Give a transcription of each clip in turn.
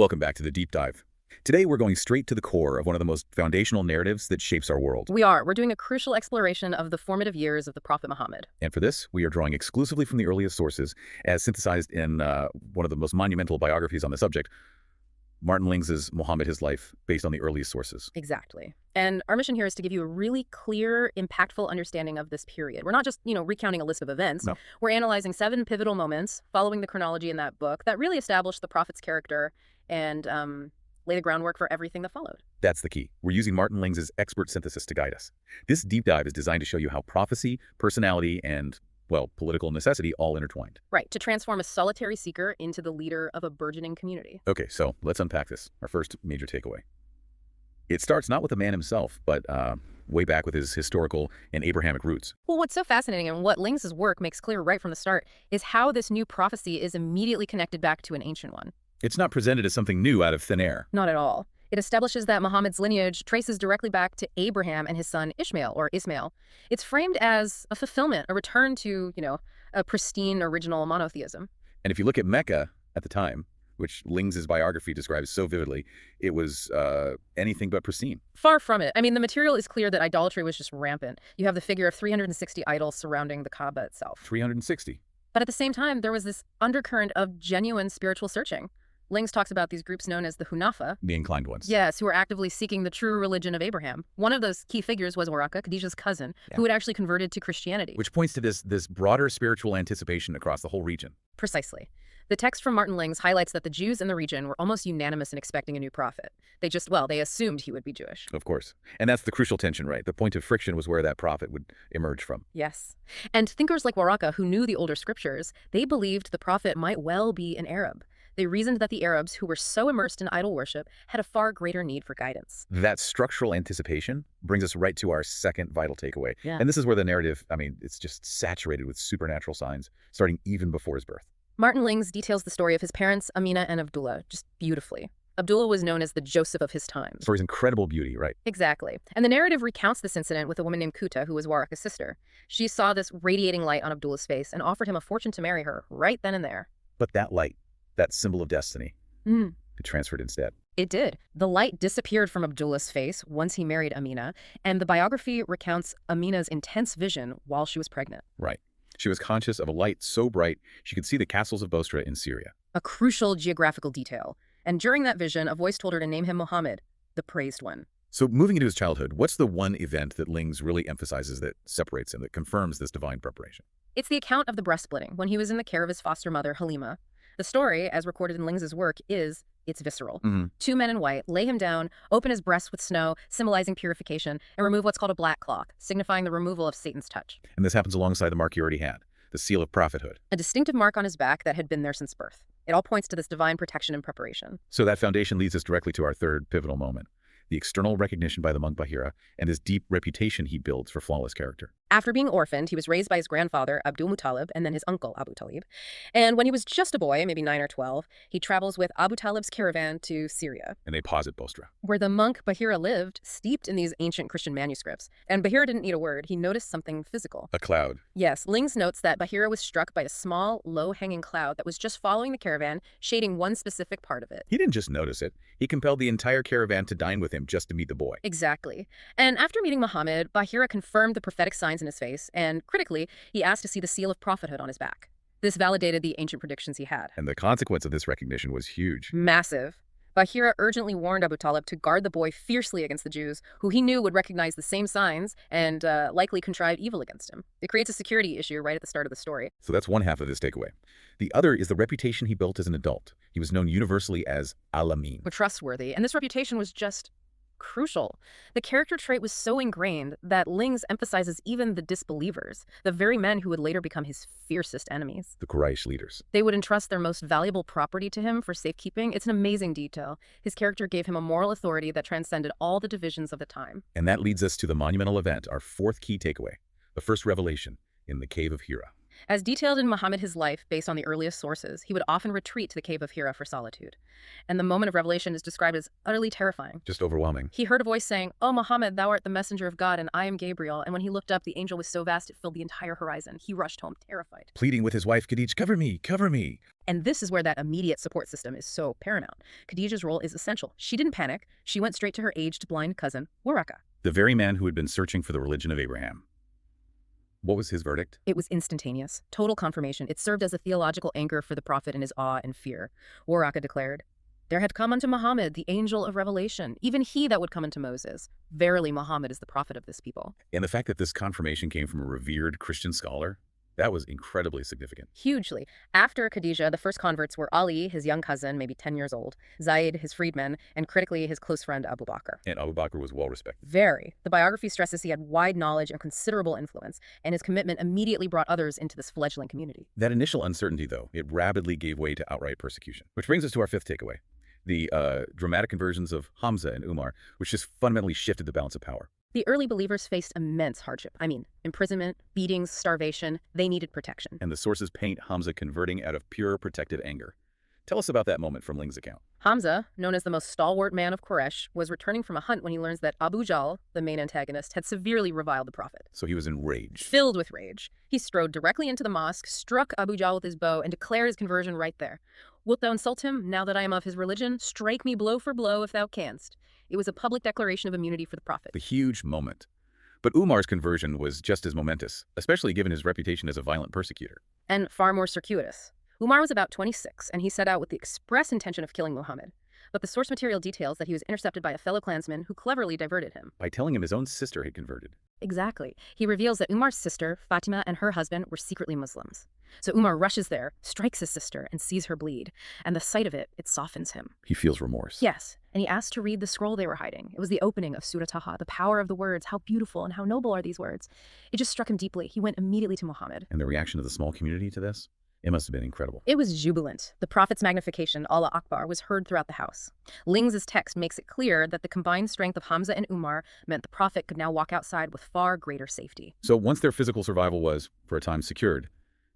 Welcome back to the Deep Dive. Today we're going straight to the core of one of the most foundational narratives that shapes our world. We're doing a crucial exploration of the formative years of the Prophet Muhammad. And for this, we are drawing exclusively from the earliest sources, as synthesized in one of the most monumental biographies on the subject, Martin Lings's Muhammad, His Life, based on the earliest sources. Exactly. And our mission here is to give you a really clear, impactful understanding of this period. We're not just, recounting a list of events. No. We're analyzing 7 pivotal moments, following the chronology in that book, that really established the Prophet's character and lay the groundwork for everything that followed. That's the key. We're using Martin Lings's expert synthesis to guide us. This deep dive is designed to show you how prophecy, personality, and, well, political necessity all intertwined. Right, to transform a solitary seeker into the leader of a burgeoning community. Okay, so let's unpack this. Our first major takeaway. It starts not with the man himself, but way back with his historical and Abrahamic roots. Well, what's so fascinating and what Lings's work makes clear right from the start is how this new prophecy is immediately connected back to an ancient one. It's not presented as something new out of thin air. Not at all. It establishes that Muhammad's lineage traces directly back to Abraham and his son Ishmael, or Ismail. It's framed as a fulfillment, a return to, a pristine original monotheism. And if you look at Mecca at the time, which Lings's biography describes so vividly, it was anything but pristine. Far from it. I mean, the material is clear that idolatry was just rampant. You have the figure of 360 idols surrounding the Kaaba itself. 360. But at the same time, there was this undercurrent of genuine spiritual searching. Lings talks about these groups known as the Hunafa. The inclined ones. Yes, who were actively seeking the true religion of Abraham. One of those key figures was Waraka, Khadijah's cousin, who had actually converted to Christianity. Which points to this broader spiritual anticipation across the whole region. Precisely. The text from Martin Lings highlights that the Jews in the region were almost unanimous in expecting a new prophet. They assumed he would be Jewish. Of course. And that's the crucial tension, right? The point of friction was where that prophet would emerge from. Yes. And thinkers like Waraka, who knew the older scriptures, they believed the prophet might well be an Arab. They reasoned that the Arabs, who were so immersed in idol worship, had a far greater need for guidance. That structural anticipation brings us right to our second vital takeaway. Yeah. And this is where the narrative, it's just saturated with supernatural signs, starting even before his birth. Martin Lings details the story of his parents, Amina and Abdullah, just beautifully. Abdullah was known as the Joseph of his times. For his incredible beauty, right? Exactly. And the narrative recounts this incident with a woman named Kuta, who was Waraka's sister. She saw this radiating light on Abdullah's face and offered him a fortune to marry her right then and there. But that light, that symbol of destiny, it transferred instead. It did. The light disappeared from Abdullah's face once he married Amina, and the biography recounts Amina's intense vision while she was pregnant. Right. She was conscious of a light so bright she could see the castles of Bosra in Syria. A crucial geographical detail. And during that vision, a voice told her to name him Muhammad, the praised one. So moving into his childhood, what's the one event that Lings really emphasizes that separates him, that confirms this divine preparation? It's the account of the breast splitting when he was in the care of his foster mother, Halima. The story, as recorded in Lings's work, it's visceral. 2 men in white lay him down, open his breasts with snow, symbolizing purification, and remove what's called a black cloth, signifying the removal of Satan's touch. And this happens alongside the mark he already had, the seal of prophethood. A distinctive mark on his back that had been there since birth. It all points to this divine protection and preparation. So that foundation leads us directly to our third pivotal moment, the external recognition by the monk Bahira and this deep reputation he builds for flawless character. After being orphaned, he was raised by his grandfather, Abdul Muttalib, and then his uncle, Abu Talib. And when he was just a boy, maybe 9 or 12, he travels with Abu Talib's caravan to Syria. And they pause at Bosra, where the monk Bahira lived, steeped in these ancient Christian manuscripts. And Bahira didn't need a word. He noticed something physical. A cloud. Yes, Lings notes that Bahira was struck by a small, low-hanging cloud that was just following the caravan, shading one specific part of it. He didn't just notice it. He compelled the entire caravan to dine with him just to meet the boy. Exactly. And after meeting Muhammad, Bahira confirmed the prophetic signs in his face, and critically, he asked to see the seal of prophethood on his back. This validated the ancient predictions he had. And the consequence of this recognition was huge. Massive. Bahira urgently warned Abu Talib to guard the boy fiercely against the Jews, who he knew would recognize the same signs and likely contrive evil against him. It creates a security issue right at the start of the story. So that's one half of this takeaway. The other is the reputation he built as an adult. He was known universally as Al-Amin. Trustworthy, and this reputation was just crucial. The character trait was so ingrained that Lings emphasizes even the disbelievers, the very men who would later become his fiercest enemies. The Quraysh leaders. They would entrust their most valuable property to him for safekeeping. It's an amazing detail. His character gave him a moral authority that transcended all the divisions of the time. And that leads us to the monumental event, our fourth key takeaway, the first revelation in the cave of Hira. As detailed in Muhammad his life based on the earliest sources, he would often retreat to the cave of Hira for solitude. And the moment of revelation is described as utterly terrifying. Just overwhelming. He heard a voice saying, "O Muhammad, thou art the messenger of God, and I am Gabriel." And when he looked up, the angel was so vast it filled the entire horizon. He rushed home terrified. Pleading with his wife, Khadij, cover me, cover me. And this is where that immediate support system is so paramount. Khadijah's role is essential. She didn't panic. She went straight to her aged blind cousin, Waraka. The very man who had been searching for the religion of Abraham. What was his verdict? It was instantaneous, total confirmation. It served as a theological anchor for the prophet in his awe and fear. Waraka declared, "There had come unto Muhammad the angel of revelation, even he that would come unto Moses. Verily Muhammad is the prophet of this people." And the fact that this confirmation came from a revered Christian scholar, that was incredibly significant. Hugely. After Khadijah, the first converts were Ali, his young cousin, maybe 10 years old, Zaid, his freedman, and critically his close friend Abu Bakr. And Abu Bakr was well respected. Very. The biography stresses he had wide knowledge and considerable influence, and his commitment immediately brought others into this fledgling community. That initial uncertainty, though, it rapidly gave way to outright persecution. Which brings us to our fifth takeaway. The dramatic conversions of Hamza and Umar, which just fundamentally shifted the balance of power. The early believers faced immense hardship. Imprisonment, beatings, starvation. They needed protection. And the sources paint Hamza converting out of pure protective anger. Tell us about that moment from Ling's account. Hamza, known as the most stalwart man of Quraysh, was returning from a hunt when he learns that Abu Jahl, the main antagonist, had severely reviled the prophet. So he was enraged. Filled with rage, he strode directly into the mosque, struck Abu Jahl with his bow, and declared his conversion right there. "Wilt thou insult him, now that I am of his religion? Strike me blow for blow if thou canst." It was a public declaration of immunity for the prophet. The huge moment. But Umar's conversion was just as momentous, especially given his reputation as a violent persecutor. And far more circuitous. Umar was about 26, and he set out with the express intention of killing Muhammad. But the source material details that he was intercepted by a fellow clansman who cleverly diverted him. By telling him his own sister had converted. Exactly. He reveals that Umar's sister, Fatima, and her husband were secretly Muslims. So Umar rushes there, strikes his sister, and sees her bleed. And the sight of it softens him. He feels remorse. Yes, and he asked to read the scroll they were hiding. It was the opening of Surah Taha, the power of the words. How beautiful and how noble are these words. It just struck him deeply. He went immediately to Muhammad. And the reaction of the small community to this? It must have been incredible. It was jubilant. The prophet's magnification, Allah Akbar, was heard throughout the house. Lings' text makes it clear that the combined strength of Hamza and Umar meant the prophet could now walk outside with far greater safety. So once their physical survival was, for a time, secured,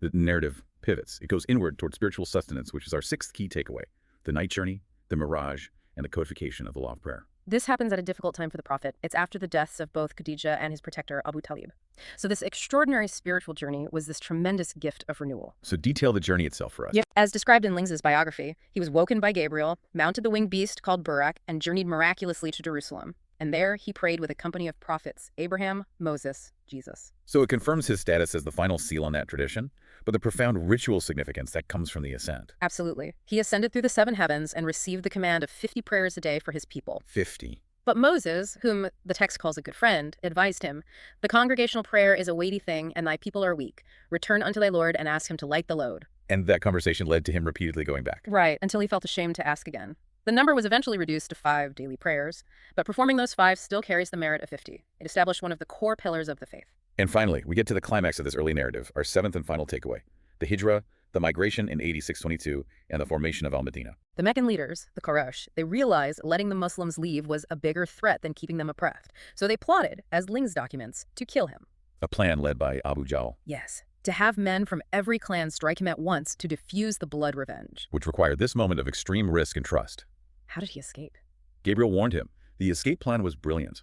the narrative pivots. It goes inward toward spiritual sustenance, which is our sixth key takeaway: the night journey, the mirage, and the codification of the law of prayer. This happens at a difficult time for the prophet. It's after the deaths of both Khadijah and his protector, Abu Talib. So this extraordinary spiritual journey was this tremendous gift of renewal. So detail the journey itself for us. Yep. As described in Lings' biography, he was woken by Gabriel, mounted the winged beast called Burak, and journeyed miraculously to Jerusalem. And there he prayed with a company of prophets, Abraham, Moses, Jesus. So it confirms his status as the final seal on that tradition, but the profound ritual significance that comes from the ascent. Absolutely. He ascended through the seven heavens and received the command of 50 prayers a day for his people. 50. But Moses, whom the text calls a good friend, advised him, "The congregational prayer is a weighty thing, and thy people are weak. Return unto thy Lord and ask him to light the load." And that conversation led to him repeatedly going back. Right, until he felt ashamed to ask again. The number was eventually reduced to 5 daily prayers, but performing those 5 still carries the merit of 50. It established one of the core pillars of the faith. And finally, we get to the climax of this early narrative, our seventh and final takeaway: the Hijra, the migration in AD 622, and the formation of Al-Madinah. The Meccan leaders, the Quraysh, they realized letting the Muslims leave was a bigger threat than keeping them oppressed. So they plotted, as Lings documents, to kill him. A plan led by Abu Jahl. Yes, to have men from every clan strike him at once to diffuse the blood revenge. Which required this moment of extreme risk and trust. How did he escape? Gabriel warned him. The escape plan was brilliant.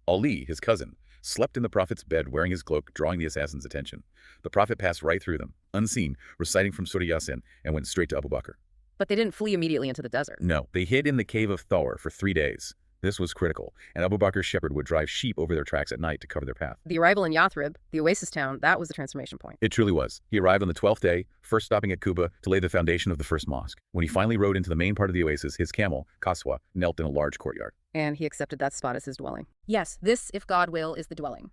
Ali, his cousin, slept in the prophet's bed wearing his cloak, drawing the assassin's attention. The prophet passed right through them, unseen, reciting from Surah Yasin, and went straight to Abu Bakr. But they didn't flee immediately into the desert. No, they hid in the cave of Thawr for 3 days. This was critical, and Abu Bakr's shepherd would drive sheep over their tracks at night to cover their path. The arrival in Yathrib, the oasis town, that was the transformation point. It truly was. He arrived on the 12th day, first stopping at Quba to lay the foundation of the first mosque. When he finally rode into the main part of the oasis, his camel, Qaswa, knelt in a large courtyard. And he accepted that spot as his dwelling. Yes, this, if God will, is the dwelling.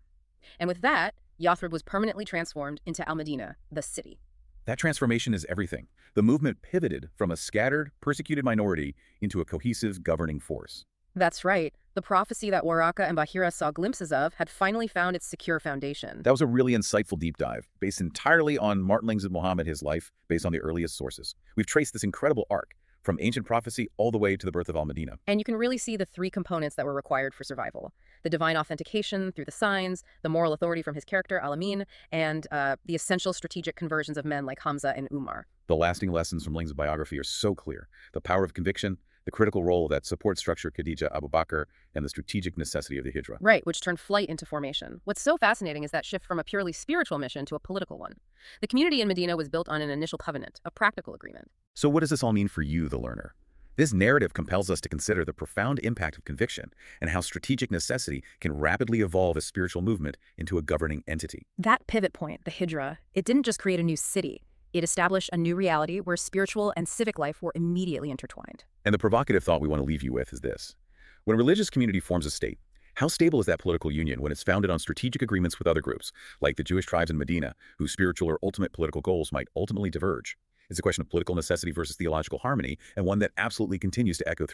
And with that, Yathrib was permanently transformed into Al-Madinah, the city. That transformation is everything. The movement pivoted from a scattered, persecuted minority into a cohesive, governing force. That's right. The prophecy that Waraka and Bahira saw glimpses of had finally found its secure foundation. That was a really insightful deep dive, based entirely on Martin Lings' Muhammad, his life, based on the earliest sources. We've traced this incredible arc from ancient prophecy all the way to the birth of Al-Medina. And you can really see the three components that were required for survival: the divine authentication through the signs, the moral authority from his character, Al-Amin, and the essential strategic conversions of men like Hamza and Umar. The lasting lessons from Ling's biography are so clear. The power of conviction, the critical role of that support structure Khadija Abu Bakr, and the strategic necessity of the Hijra. Right, which turned flight into formation. What's so fascinating is that shift from a purely spiritual mission to a political one. The community in Medina was built on an initial covenant, a practical agreement. So what does this all mean for you, the learner? This narrative compels us to consider the profound impact of conviction and how strategic necessity can rapidly evolve a spiritual movement into a governing entity. That pivot point, the Hijra, it didn't just create a new city. It established a new reality where spiritual and civic life were immediately intertwined. And the provocative thought we want to leave you with is this. When a religious community forms a state, how stable is that political union when it's founded on strategic agreements with other groups, like the Jewish tribes in Medina, whose spiritual or ultimate political goals might ultimately diverge? It's a question of political necessity versus theological harmony, and one that absolutely continues to echo through